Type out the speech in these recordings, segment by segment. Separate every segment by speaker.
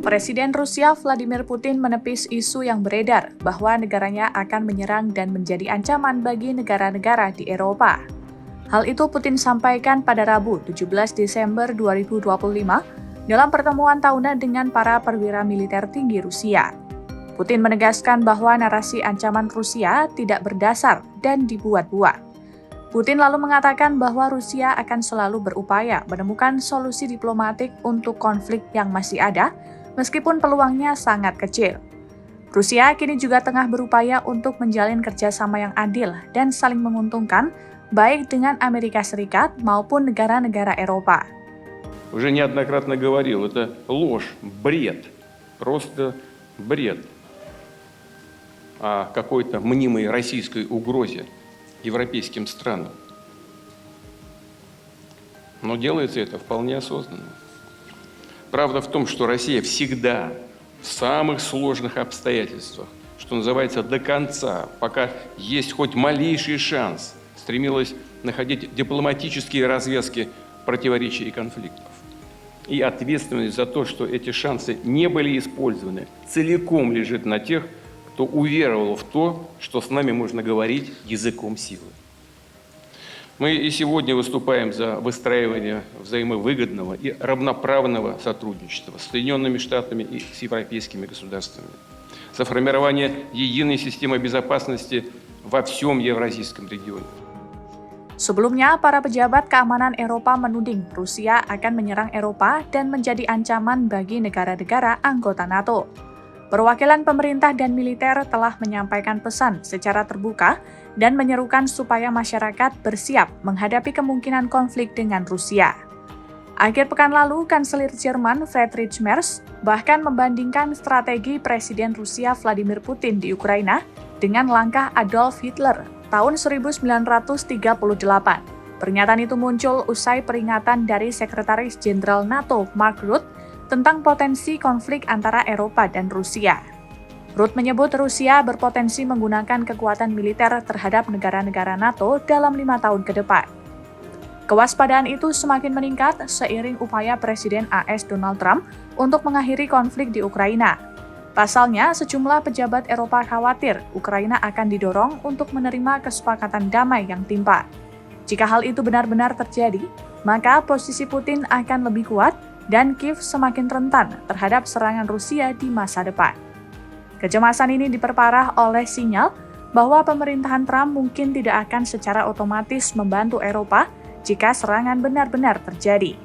Speaker 1: Presiden Rusia Vladimir Putin menepis isu yang beredar bahwa negaranya akan menyerang dan menjadi ancaman bagi negara-negara di Eropa. Hal itu Putin sampaikan pada Rabu 17 Desember 2025 dalam pertemuan tahunan dengan para perwira militer tinggi Rusia. Putin menegaskan bahwa narasi ancaman Rusia tidak berdasar dan dibuat-buat. Putin lalu mengatakan bahwa Rusia akan selalu berupaya menemukan solusi diplomatik untuk konflik yang masih ada, meskipun peluangnya sangat kecil. Rusia kini juga tengah berupaya untuk menjalin kerjasama yang adil dan saling menguntungkan, baik dengan Amerika Serikat maupun negara-negara Eropa.
Speaker 2: Уже неоднократно говорил, это ложь, бред, просто бред о какой-то мнимой российской угрозе европейским странам. Но делается это вполне осознанно. Правда в том, что Россия всегда в самых сложных обстоятельствах, что называется, до конца, пока есть хоть малейший шанс, стремилась находить дипломатические развязки противоречий и конфликтов. И ответственность за то, что эти шансы не были использованы, целиком лежит на тех, кто уверовал в то, что с нами можно говорить языком силы. Мы и сегодня выступаем за выстраивание взаимовыгодного и равноправного сотрудничества с Соединенными Штатами и с европейскими государствами, за формирование единой системы безопасности во всем Евразийском регионе.
Speaker 1: Sebelumnya, para pejabat keamanan Eropa menuding Rusia akan menyerang Eropa dan menjadi ancaman bagi negara-negara anggota NATO. Perwakilan pemerintah dan militer telah menyampaikan pesan secara terbuka dan menyerukan supaya masyarakat bersiap menghadapi kemungkinan konflik dengan Rusia. Akhir pekan lalu, Kanselir Jerman Friedrich Merz bahkan membandingkan strategi Presiden Rusia Vladimir Putin di Ukraina dengan langkah Adolf Hitler tahun 1938. Pernyataan itu muncul usai peringatan dari Sekretaris Jenderal NATO Mark Rutte tentang potensi konflik antara Eropa dan Rusia. Rutte menyebut Rusia berpotensi menggunakan kekuatan militer terhadap negara-negara NATO dalam 5 tahun ke depan. Kewaspadaan itu semakin meningkat seiring upaya Presiden AS Donald Trump untuk mengakhiri konflik di Ukraina. Pasalnya, sejumlah pejabat Eropa khawatir Ukraina akan didorong untuk menerima kesepakatan damai yang timpang. Jika hal itu benar-benar terjadi, maka posisi Putin akan lebih kuat dan Kiev semakin rentan terhadap serangan Rusia di masa depan. Kecemasan ini diperparah oleh sinyal bahwa pemerintahan Trump mungkin tidak akan secara otomatis membantu Eropa jika serangan benar-benar terjadi.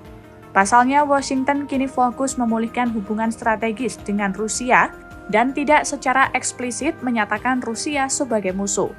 Speaker 1: Pasalnya, Washington kini fokus memulihkan hubungan strategis dengan Rusia dan tidak secara eksplisit menyatakan Rusia sebagai musuh.